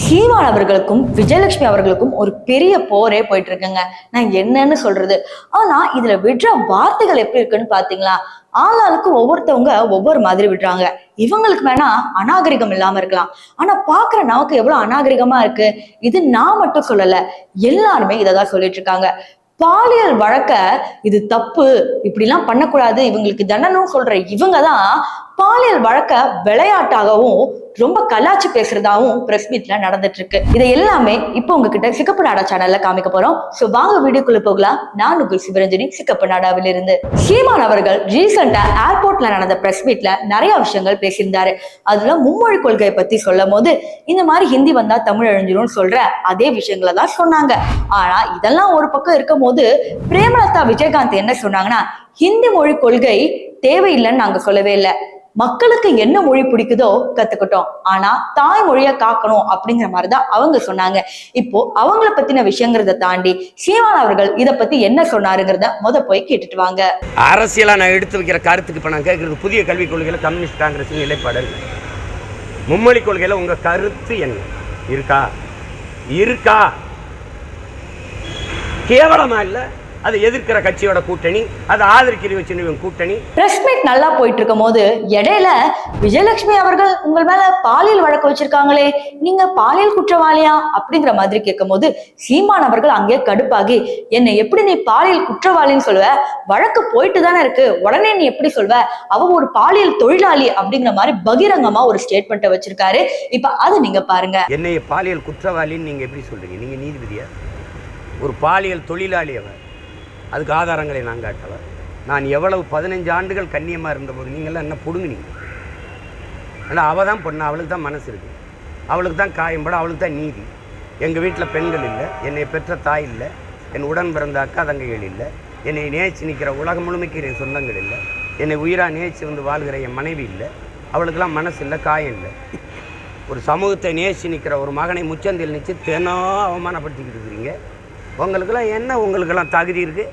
சீமான் அவர்களுக்கும் விஜயலட்சுமி அவர்களுக்கும் ஒரு பெரிய போரே போயிட்டு இருக்குங்க. நான் என்னன்னு சொல்றது, ஆனா இதுல விடுற வார்த்தைகள் எப்படி இருக்குன்னு பாத்தீங்களா? ஆளாளுக்கு ஒவ்வொருத்தவங்க ஒவ்வொரு மாதிரி விடுறாங்க. இவங்களுக்கு வேணா அநாகரிகம் இல்லாம இருக்கலாம், ஆனா பாக்குற நமக்கு எவ்வளவு அநாகரிகமா இருக்கு. இது நான் மட்டும் சொல்லல, எல்லாருமே இததான் சொல்லிட்டு இருக்காங்க. பாலியல் வழக்க இது தப்பு, இப்படி எல்லாம் பண்ணக்கூடாது, இவங்களுக்கு தண்டனும் சொல்ற இவங்கதான் பாலியல் வழக்க விளையாட்டாகவும் ரொம்ப கலாச்சி பேசுறதாவும் பிரஸ் மீட்ல நடந்துட்டு இருக்கு. இதை எல்லாமே இப்போ உங்ககிட்ட சிகப்பு நாடா சேனல்ல காமிக்க போறோம். சோ வாங்க வீடியோக்குள்ள போகலாம். நான் உங்கள் சிவரஞ்சனி, சிகப்பு நாடாவில் இருந்து. சீமான் அவர்கள் ரீசெண்டா ஏர்போர்ட்ல நடந்த பிரஸ் மீட்ல நிறைய விஷயங்கள் பேசியிருந்தாரு. அதுல மும்மொழி கொள்கையை பத்தி சொல்லும் போது இந்த மாதிரி ஹிந்தி வந்தா தமிழ் அழிஞ்சிரும் சொல்ற அதே விஷயங்களை தான் சொன்னாங்க. ஆனா இதெல்லாம் ஒரு பக்கம் இருக்கும் போது பிரேமலதா விஜயகாந்த் என்ன சொன்னாங்கன்னா, ஹிந்தி மொழி கொள்கை தேவையில்லைன்னு நாங்க சொல்லவே இல்லை, மக்களுக்கு என்ன மொழி பிடிக்குதோ கத்துக்கிட்டோம், ஆனா தாய்மொழியை காக்கணும் அப்படிங்கிற மாதிரிதான் அவங்க சொன்னாங்க. இப்போ அவங்கள பத்தின விஷயங்கிறத தாண்டி சீமான் அவர்கள் இத பத்தி என்ன சொன்னாருங்கிறத போய் கேட்டுட்டு வாங்க. அரசியலா நான் எடுத்து வைக்கிற கருத்துக்கு இப்ப நான் கேட்கறது, புதிய கல்விக் கொள்கையில கம்யூனிஸ்ட் காங்கிரஸ் நிலைப்பாடு, மும்மொழி கொள்கையில உங்க கருத்து என்ன இருக்கா? இருக்கா? கேவலமா இல்ல? அதை எதிர்க்கிற கட்சியோட கூட்டணி, அதை ஆதரிக்கிற கூட்டணி. பிரஸ் மீட் நல்லா போயிட்டு இருக்கும் போது இடையில விஜயலட்சுமி அவர்கள் உங்கள் மேல பாலியல் வழக்கு வச்சிருக்காங்களே, நீங்க பாலியல் குற்றவாளியா அப்படிங்கிற மாதிரி கேட்கும் போது சீமான் அவர்கள் அங்கே கடுப்பாகி, என்னை எப்படி நீ பாலியல் குற்றவாளின்னு சொல்லுவ, வழக்கு போயிட்டு தானே இருக்கு, உடனே நீ எப்படி சொல்வ, அவ ஒரு பாலியல் தொழிலாளி அப்படிங்கிற மாதிரி பகிரங்கமா ஒரு ஸ்டேட்மெண்ட் வச்சிருக்காரு. இப்ப அதை நீங்க பாருங்க. என்னைய பாலியல் குற்றவாளின்னு நீங்க எப்படி சொல்றீங்க? நீங்க நீதிபதியா? ஒரு பாலியல் தொழிலாளி அவர், அதுக்கு ஆதாரங்களை நான் காட்டலை. நான் எவ்வளவு 15 ஆண்டுகள் கண்ணியமாக இருந்தபோது நீங்கள்லாம் என்ன பிடுங்கினீங்க? ஆனால் அவள் தான் பொண்ணு, அவளுக்கு தான் மனசு இருக்குது, அவளுக்கு தான் காயம்பட, அவளுக்கு தான் நீதி. எங்கள் வீட்டில் பெண்கள் இல்லை, என்னை பெற்ற தாய் இல்லை, என் உடன் பிறந்த அக்கா தங்கைகள் இல்லை, என்னை நேசித்து நிற்கிற உலகம் முழுமைக்கு என் சொந்தங்கள் இல்லை, என்னை உயிராக நேசித்து வந்து வாழ்கிற என் மனைவி இல்லை, அவளுக்கெல்லாம் மனசு இல்லை, காயம் இல்லை. ஒரு சமூகத்தை நேசித்து நிற்கிற ஒரு மகனை முச்சந்தில் நிச்சு தினம் அவமானப்படுத்திக்கிட்டு இருக்கிறீங்க. உங்களுக்கெல்லாம் என்ன, உங்களுக்கெல்லாம் தகுதி இருக்குது?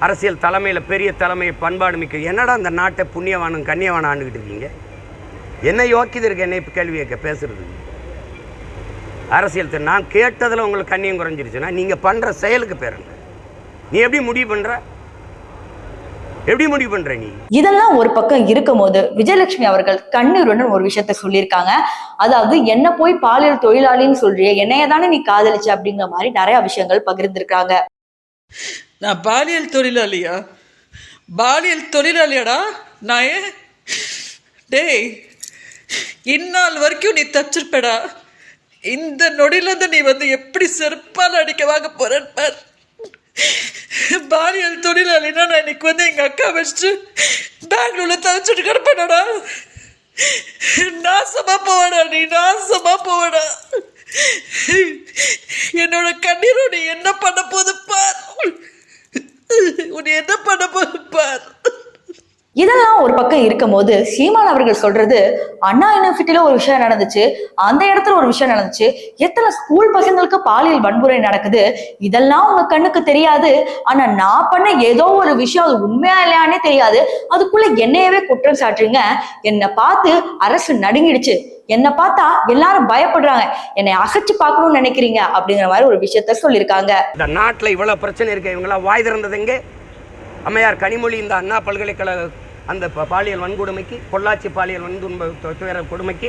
அரசியல் தலைமையில் பெரிய தலைமையை பண்பாடு மிக்க என்னடா அந்த நாட்டை புண்ணியவானும் கண்ணியவானும் ஆண்டுகிட்டு இருக்கீங்க? என்ன யோக்கியது இருக்கு என்னை இப்போ கேள்வி கேட்க பேசுறதுக்கு? அரசியல் நான் கேட்டதில் உங்களுக்கு கண்ணியம் குறைஞ்சிருச்சுன்னா நீங்கள் பண்ணுற செயலுக்கு பேருங்க. நீ எப்படி முடிவு பண்ணுற? எப்படி முடிவு பண்ற நீ? இதெல்லாம் ஒரு பக்கம் இருக்கும் போது விஜயலட்சுமி அவர்கள் கண்ணீருடன் ஒரு விஷயத்த சொல்லியிருக்காங்க. அதாவது என்ன போய் பாலியல் தொழிலாளின்னு சொல்றிய, என்னைய தானே நீ காதலிச்ச அப்படிங்கிற மாதிரி நிறைய விஷயங்கள் பகிர்ந்திருக்காங்க. நான் பாலியல் தொழிலாளியா? பாலியல் தொழிலாளியாடா நான்? டேய், இந்நாள் வரைக்கும் நீ தச்சிருப்படா, இந்த நொடியிலிருந்து நீ எப்படி செருப்பால் அடிக்க வாங்க போறேன்னு பார். பாலியல் தொழிலாளினா நான் இன்னைக்கு எங்க அக்கா வச்சுட்டு பெங்களூர்ல தவிச்சுட்டு கிடப்பேனடா. நாசமா போவடா நீ, நாசமா போவடா. என்னோட கண்ணீரோட என்ன பண்ண போது பார், உன்னை என்ன பண்ண போது பார். இதெல்லாம் ஒரு பக்கம் இருக்கும் போது சீமான் அவர்கள் சொல்றது, அண்ணா யூனிவர்சிட்டியில ஒரு விஷயம் நடந்துச்சு, அந்த இடத்துல ஒரு விஷயம் நடந்துச்சு, எத்தனை ஸ்கூல் பசங்களுக்கு பாலியல் வன்முறை நடக்குது, இதெல்லாம் உங்க கண்ணுக்கு தெரியாது, ஆனா நான் பண்ண ஏதோ ஒரு விஷயம் அது உண்மையா இல்லையானே தெரியாது, அதுக்குள்ள என்னையவே குற்றம் சாட்டுறீங்க, என்னை பார்த்து அரசு நடுங்கிடுச்சு, என்னை பார்த்தா எல்லாரும் பயப்படுறாங்க, என்னை அசைச்சு பார்க்கணும்னு நினைக்கிறீங்க அப்படிங்கிற மாதிரி ஒரு விஷயத்த சொல்லியிருக்காங்க. இந்த நாட்டுல இவ்வளவு பிரச்சனை இருக்கு, இவங்களா வாய் திறந்தது எங்கே? அம்மையார் கனிமொழி இந்த அண்ணா பல்கலைக்கழக அந்த பாலியல் வன்கொடுமைக்கு, பொள்ளாச்சி பாலியல் துயர கொடுமைக்கு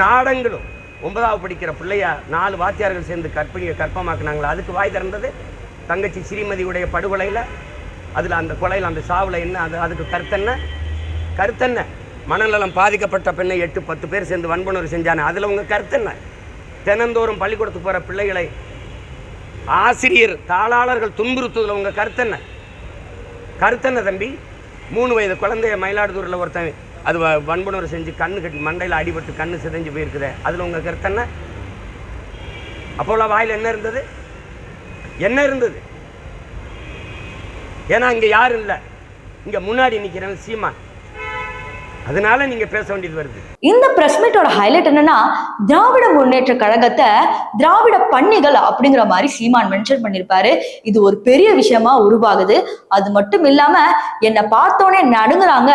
நாடங்களும் 9வது படிக்கிற பிள்ளையா 4 வாத்தியார்கள் சேர்ந்து கற்பமாக்குனாங்களா, அதுக்கு வாய் திறந்தது தங்கச்சி ஸ்ரீமதியுடைய படுகொலையில். அதில் அந்த கொலையில் அந்த சாவில் என்ன, அதுக்கு கருத்தென்ன? மனநலம் பாதிக்கப்பட்ட பெண்ணை 8-10 பேர் சேர்ந்து வன்புணர்வு செஞ்சானே, அதில் உங்கள் கருத்தென்ன? தினந்தோறும் பள்ளிக்கூடத்துக்கு போகிற பிள்ளைகளை ஆசிரியர் தாளாளர்கள் துன்புறுத்துவதில் உங்கள் கருத்தென்ன தம்பி? 3 வயது குழந்தைய மயிலாடுதுறையில் ஒருத்தன் அது வன்புணர்வு செஞ்சு கண்ணு கட்டி மண்டையில் அடிபட்டு கண்ணு சிதைஞ்சு போயிருக்குது, அதில் உங்கள் கருத்தென்ன? அப்போல வாயில் என்ன இருந்தது? ஏன்னா இங்கே யாரும் இல்லை, இங்கே முன்னாடி நிற்கிறேன் சீமான், அதனால நீங்கள் பேச வேண்டியது வருது. இந்த பிரஸ் மீட்டோட ஹைலைட் என்னன்னா, திராவிட முன்னேற்ற கழகத்தை திராவிட பன்னிகள் அப்படிங்கிற மாதிரி சீமான் மென்ஷன் பண்ணிருப்பாரு. இது ஒரு பெரிய விஷயமா உருவாகுது. அது மட்டும் இல்லாம என்னை பார்த்தோன்னே நடுங்குறாங்க,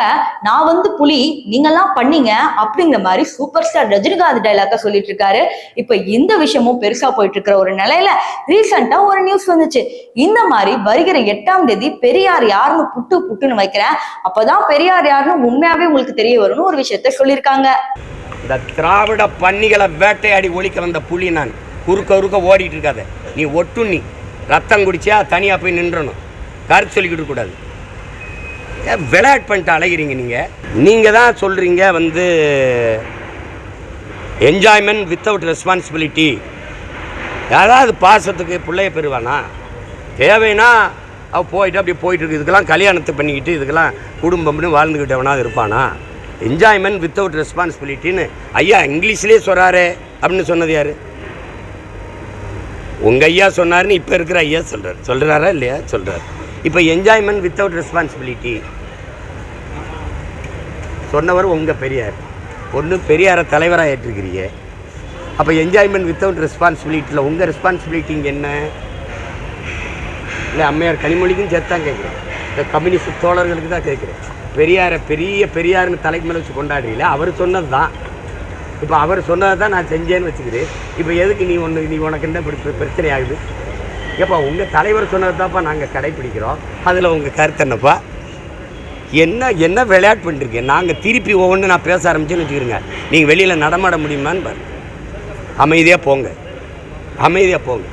நான் வந்து புலி, நீங்கெல்லாம் பண்ணீங்க அப்படிங்கிற மாதிரி சூப்பர் ஸ்டார் ரஜினிகாந்த் டைலாக்கா சொல்லிட்டு இருக்காரு. இப்ப இந்த விஷயமும் பெருசா போயிட்டு இருக்கிற ஒரு நிலையில ரீசெண்டா ஒரு நியூஸ் வந்துச்சு. இந்த மாதிரி வருகிற 8ஆம் தேதி பெரியார் யாருன்னு புட்டுன்னு வைக்கிறேன், அப்பதான் பெரியார் யாருன்னு உண்மையாவே உங்களுக்கு தெரிய வரும்னு ஒரு விஷயத்த சொல்லியிருக்காங்க. இந்த திராவிட பன்னிகளை வேட்டையாடி ஒழிக்க வந்த புலி நான். குறுக்க ஓடிட்டு இருக்காத நீ. ஒட்டு நீ ரத்தம் குடிச்சா தனியாக போய் நின்றணும். கருத்து சொல்லிக்கிட்டு கூடாது. விளையாட் பண்ணிட்டு அலைகிறீங்க. நீங்கள் தான் சொல்கிறீங்க வந்து என்ஜாய்மெண்ட் வித்தவுட் ரெஸ்பான்சிபிலிட்டி. யாராவது பாசத்துக்கு பிள்ளைய பெறுவானா? தேவைன்னா அவள் போயிட்டு அப்படி போயிட்டுருக்கு. இதுக்கெல்லாம் கல்யாணத்தை பண்ணிக்கிட்டு இதுக்கெல்லாம் குடும்பம்னு வாழ்ந்துக்கிட்டவனா இருப்பானா? என்ஜாய்மெண்ட் வித்தவுட் ரெஸ்பான்சிபிலிட்டின்னு ஐயா இங்கிலீஷ்லேயே சொல்கிறாரு அப்படின்னு சொன்னது யார்? உங்கள் ஐயா சொன்னார்னு இப்போ இருக்கிற ஐயா சொல்கிறாரா இல்லையா? சொல்கிறார். இப்போ என்ஜாய்மெண்ட் வித்தவுட் ரெஸ்பான்சிபிலிட்டி சொன்னவர் உங்கள் பெரியார். ஒன்று பெரியாரை தலைவராக ஏற்றுக்கிறீங்க. அப்போ என்ஜாய்மெண்ட் வித்தவுட் ரெஸ்பான்சிபிலிட்டியில் உங்கள் ரெஸ்பான்சிபிலிட்டி இங்கே என்ன? இல்லை அம்மையார் கனிமொழிக்கும் சேர்த்து தான் கேட்குறேன். இந்த கம்யூனிஸ்ட் தோழர்களுக்கு தான் கேட்குறேன். பெரியாரை பெரியாருன்னு தலைக்கு மேலே வச்சு கொண்டாடுறீங்களே, அவர் சொன்னது தான். இப்போ அவர் சொன்னதை தான் நான் செஞ்சேன்னு வச்சுக்கிறேன். இப்போ எதுக்கு நீ உனக்கு என்ன பிரச்சனை ஆகுது? ஏப்பா உங்கள் தலைவர் சொன்னது தான்ப்பா நாங்கள் கடைப்பிடிக்கிறோம். அதில் உங்கள் கருத்து என்னப்பா? என்ன விளையாட்டு பண்ணிருக்கேன். நாங்கள் திருப்பி ஒவ்வொன்று நான் பேச ஆரம்பிச்சேன்னு வச்சுக்கிறேங்க, நீங்கள் வெளியில் நடமாட முடியுமான்னு பாருங்க. அமைதியாக போங்க.